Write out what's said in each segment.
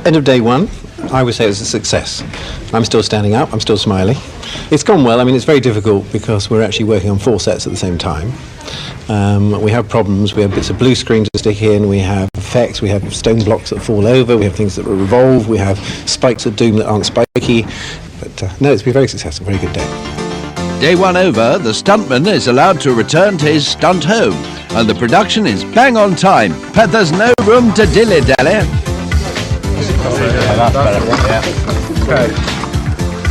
End of day one, I would say it was a success. I'm still standing up, I'm still smiling. It's gone well. I mean, it's very difficult because we're actually working on 4 sets at the same time. We have problems, we have bits of blue screen to stick in, we have effects, we have stone blocks that fall over, we have things that revolve, we have spikes of doom that aren't spiky. But no, it's been very successful, very good day. Day one over, the stuntman is allowed to return to his stunt home, and the production is bang on time, but there's no room to dilly-dally.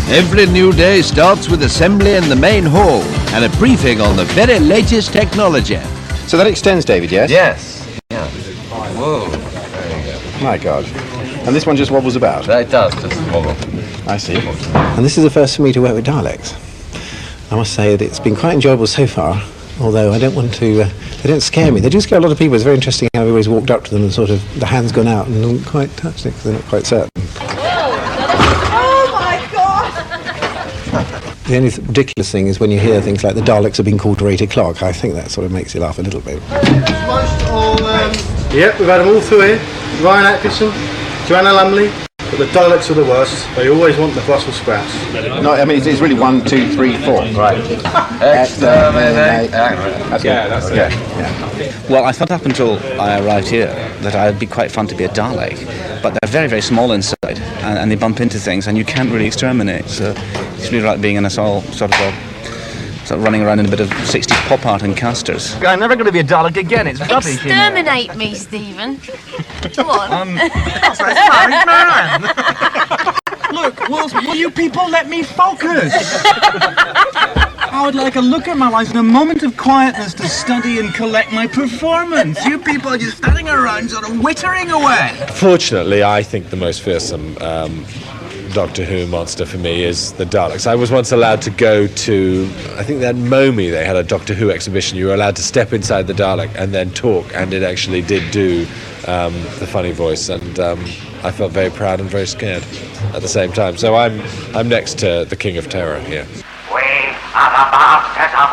Every new day starts with assembly in the main hall and a briefing on the very latest technology. So that extends, David, yes? Yes. Yeah. Whoa. My God. And this one just wobbles about? It does, just wobble. I see. And this is the first for me to work with Daleks. I must say that it's been quite enjoyable so far, although I don't want to... they don't scare me. They do scare a lot of people. It's very interesting how everybody's walked up to them and sort of the hand's gone out and don't quite touch it because they're not quite certain. Oh my God! The only ridiculous thing is when you hear things like the Daleks have been called to 8 o'clock. I think that sort of makes you laugh a little bit. Yep, we've had them all through here. Ryan Atkinson, Joanna Lumley. But the Daleks are the worst. They always want the Brussels sprouts. No, I mean, it's really 1, 2, 3, 4. Right. Exterminate. That's good. Yeah, that's it. Yeah. Well, I thought up until I arrived here that I'd be quite fun to be a Dalek, but they're very, very small inside, and they bump into things, and you can't really exterminate. So it's really like being in a sort of running around in a bit of 60s pop art and casters. I'm never going to be a Dalek again. It's rubbish. Exterminate me, Stephen. Come on. That's a married man. Look, will you people let me focus? I would like a look at my life in a moment of quietness to study and collect my performance. You people are just standing around sort of wittering away. Fortunately, I think the most fearsome Doctor Who monster for me is the Daleks. I was once allowed to go to, I think at Momi they had a Doctor Who exhibition. You were allowed to step inside the Dalek and then talk, and it actually did do the funny voice, and I felt very proud and very scared at the same time. So I'm next to the King of Terror here. We are the masters of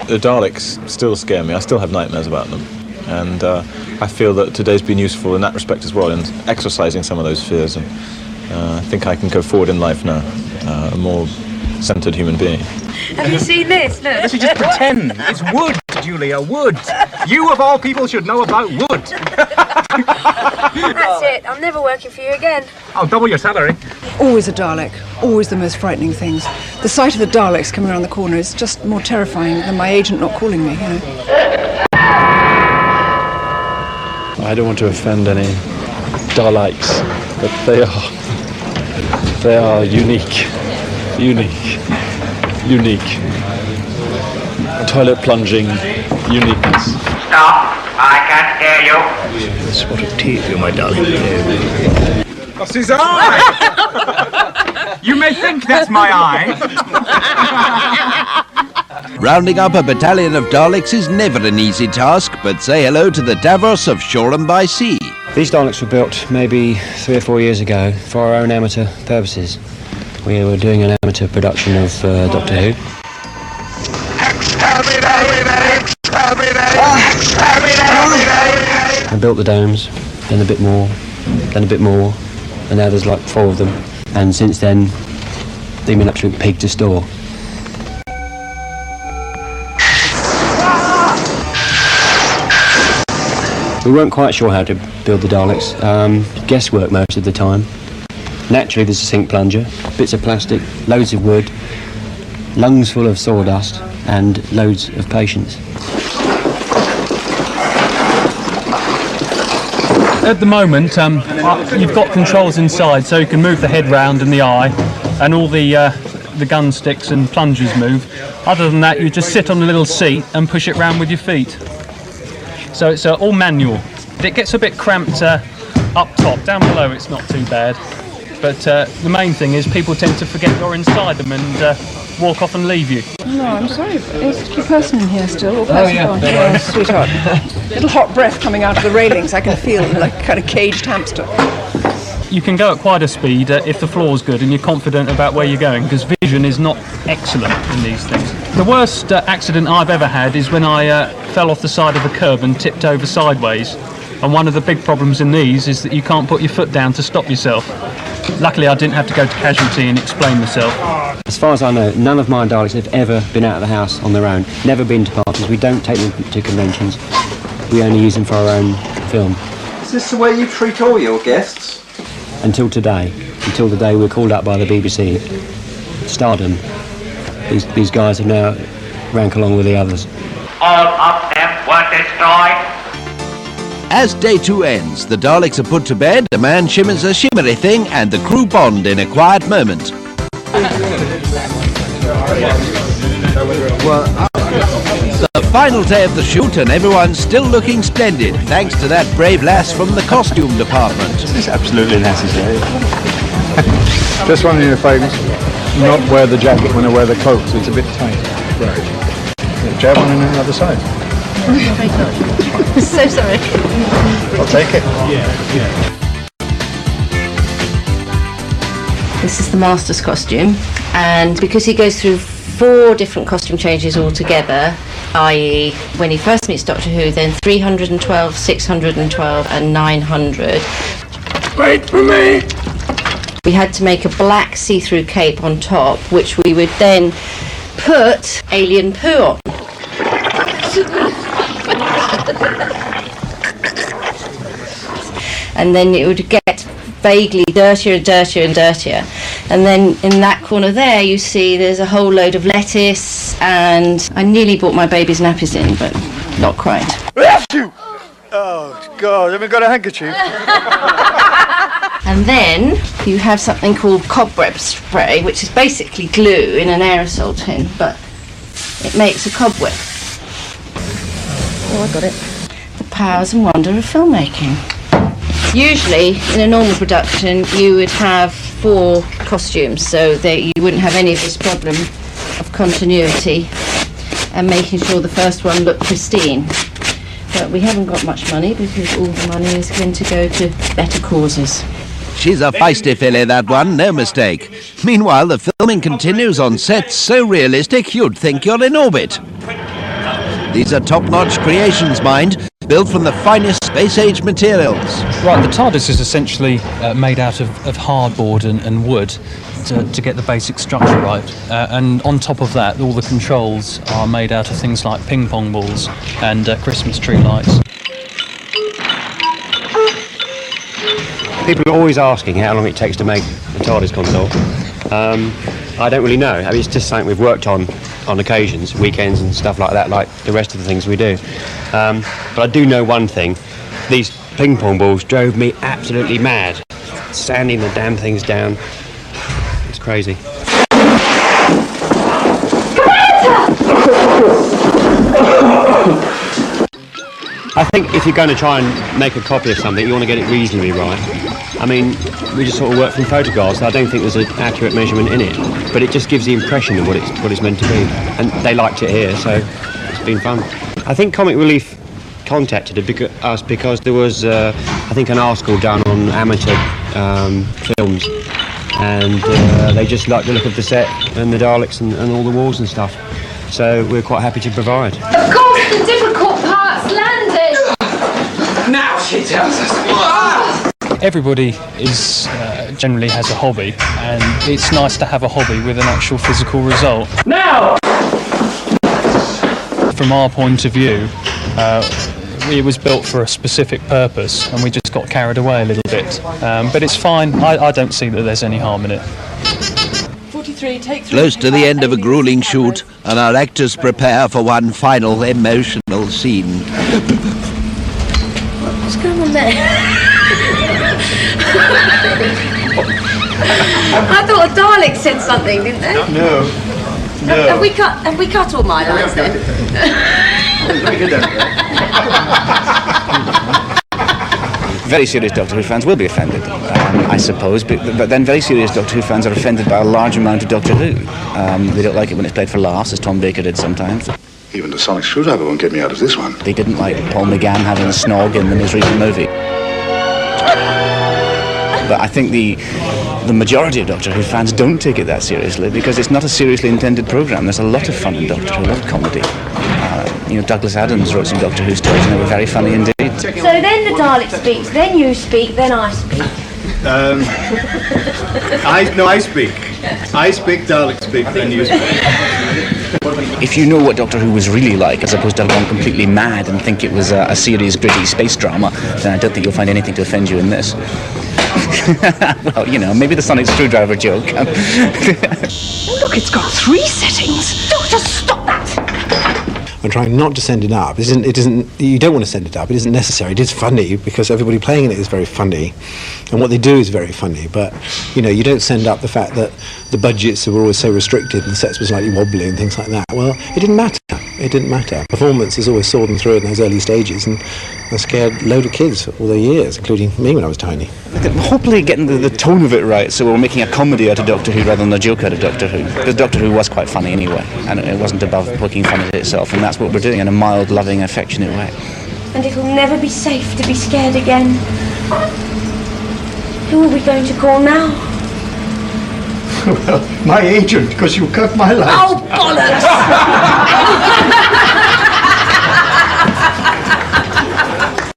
Earth. The Daleks still scare me. I still have nightmares about them, and I feel that today's been useful in that respect as well, in exercising some of those fears, and I think I can go forward in life now, a more centred human being. Have you seen this? Look. This is just pretend. It's wood, Julia, wood. You of all people should know about wood. That's it. I'm never working for you again. I'll double your salary. Always a Dalek. Always the most frightening things. The sight of the Daleks coming around the corner is just more terrifying than my agent not calling me, you know. I don't want to offend any Daleks, but they are unique. Toilet plunging uniqueness. Stop! I can't hear you. A spot of tea for you, my darling. That's his eye! You may think that's my eye. Rounding up a battalion of Daleks is never an easy task, but say hello to the Davos of Shoreham by Sea. These Daleks were built maybe 3 or 4 years ago for our own amateur purposes. We were doing an amateur production of Doctor Who. I built the domes, then a bit more, and now there's like 4 of them. And since then, they've been absolute pig to store. We weren't quite sure how to build the Daleks. Guesswork most of the time. Naturally, there's a sink plunger, bits of plastic, loads of wood, lungs full of sawdust, and loads of patience. At the moment, you've got controls inside, so you can move the head round and the eye, and all the gun sticks and plungers move. Other than that, you just sit on a little seat and push it round with your feet. So it's all manual. It gets a bit cramped up top. Down below, it's not too bad. But the main thing is people tend to forget you're inside them and walk off and leave you. No, I'm sorry. Is the person in here still? Or person gone? Oh, sweetheart. Little hot breath coming out of the railings. I can feel like a kind of caged hamster. You can go at quite a speed if the floor's good and you're confident about where you're going, because vision is not excellent in these things. The worst accident I've ever had is when I fell off the side of a curb and tipped over sideways. And one of the big problems in these is that you can't put your foot down to stop yourself. Luckily, I didn't have to go to casualty and explain myself. As far as I know, none of my Daleks have ever been out of the house on their own. Never been to parties. We don't take them to conventions. We only use them for our own film. Is this the way you treat all your guests? Until today. Until the day we were called up by the BBC. Stardom. These guys have now rank along with the others. All of them were destroyed. As day 2 ends, the Daleks are put to bed, a man shimmers a shimmery thing, and the crew bond in a quiet moment. The final day of the shoot, and everyone's still looking splendid, thanks to that brave lass from the costume department. It's absolutely necessary. Just wondering if I not wear the jacket when I wear the coat, so it's a bit tight. Right. Do you have one on the other side? So sorry. I'll take it. This is the Master's costume, and because he goes through 4 different costume changes altogether, i.e. when he first meets Doctor Who, then 312, 612 and 900. Wait for me! We had to make a black see-through cape on top, which we would then put alien poo on. And then it would get vaguely dirtier and dirtier and dirtier. And then in that corner there you see there's a whole load of lettuce, and I nearly brought my baby's nappies in, but not quite. Oh, God, haven't got a handkerchief? And then you have something called cobweb spray, which is basically glue in an aerosol tin, but it makes a cobweb. Oh, I got it. The powers and wonder of filmmaking. Usually, in a normal production, you would have 4 costumes, so that you wouldn't have any of this problem of continuity and making sure the first one looked pristine. But we haven't got much money because all the money is going to go to better causes. She's a feisty filly, that one, no mistake. Meanwhile, the filming continues on sets so realistic you'd think you're in orbit. These are top-notch creations, mind, built from the finest space-age materials. Right, the TARDIS is essentially made out of hardboard and wood to get the basic structure right. And on top of that, all the controls are made out of things like ping-pong balls and Christmas tree lights. People are always asking how long it takes to make a TARDIS console. I don't really know. I mean, it's just something we've worked on occasions, weekends and stuff like that, like the rest of the things we do. But I do know one thing. These ping pong balls drove me absolutely mad. Sanding the damn things down. It's crazy. I think if you're going to try and make a copy of something, you want to get it reasonably right. I mean, we just sort of work from photographs, so I don't think there's an accurate measurement in it, but it just gives the impression of what it's meant to be. And they liked it here, so it's been fun. I think Comic Relief contacted us because there was, I think, an article done on amateur films, and they just liked the look of the set and the Daleks and all the walls and stuff. So we're quite happy to provide. Of course, the difficult part's landed! Now she tells us. Everybody generally has a hobby, and it's nice to have a hobby with an actual physical result. Now! From our point of view, it was built for a specific purpose, and we just got carried away a little bit. But it's fine. I don't see that there's any harm in it. 43, take 3. Close to the end of a grueling shoot, and our actors prepare for one final emotional scene. What's going on there? I thought a Dalek said something, didn't they? No. Have we cut all my lines then? Very serious Doctor Who fans will be offended, I suppose, but then very serious Doctor Who fans are offended by a large amount of Doctor Who. They don't like it when it's played for laughs, as Tom Baker did sometimes. Even the sonic screwdriver won't get me out of this one. They didn't like Paul McGann having a snog in the most recent movie. But I think the majority of Doctor Who fans don't take it that seriously because it's not a seriously intended programme. There's a lot of fun in Doctor Who, a lot of comedy. Douglas Adams wrote some Doctor Who stories and they were very funny indeed. So then the Dalek speaks, then you speak, then I speak. I speak. I speak, Dalek speak, then you speak. If you know what Doctor Who was really like, as opposed to have gone completely mad and think it was a serious, gritty space drama, then I don't think you'll find anything to offend you in this. Well, you know, maybe the sonic screwdriver joke. Look, it's got 3 settings. Doctor, stop that! I'm trying not to send it up. It isn't. You don't want to send it up. It isn't necessary. It is funny because everybody playing in it is very funny, and what they do is very funny. But you know, you don't send up the fact that the budgets were always so restricted and the sets were slightly wobbly and things like that. Well, it didn't matter. It didn't matter. Performance has always soared them through in those early stages, and I scared a load of kids for all their years, including me when I was tiny. Hopefully getting the tone of it right, so we're making a comedy out of Doctor Who rather than a joke out of Doctor Who. Because Doctor Who was quite funny anyway, and it wasn't above poking fun at itself, and that's what we're doing in a mild, loving, affectionate way. And it'll never be safe to be scared again. Who are we going to call now? Well, my agent, because you cut my life. Oh, bollocks!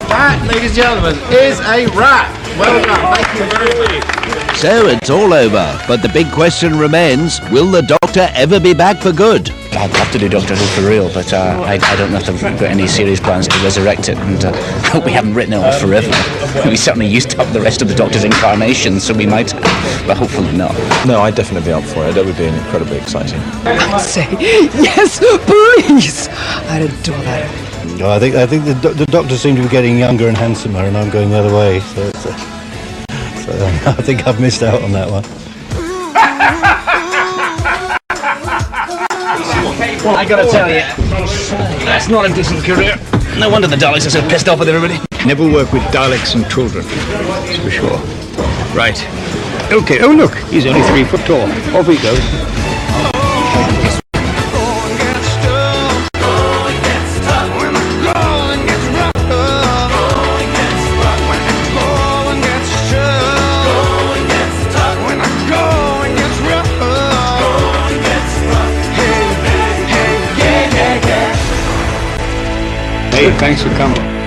That, ladies and gentlemen, is a wrap. Well done. Thank you very much. So it's all over, but the big question remains, will the Doctor ever be back for good? I'd love to do Doctor Who for real, but I don't know if I've got any serious plans to resurrect it, and we haven't written it off forever. We certainly used up the rest of the Doctor's incarnation, so we might, but hopefully not. No, I'd definitely be up for it. That would be incredibly exciting. I'd say, yes, please! I'd adore that. No, I think the Doctor seemed to be getting younger and handsomer, and I'm going the other way. So I think I've missed out on that one. Well, I gotta tell you, that's not a decent career. No wonder the Daleks are so pissed off with everybody. Never work with Daleks and children, that's for sure. Right. Okay. Oh look, he's only 3 foot tall. Off he goes. Hey, thanks for coming.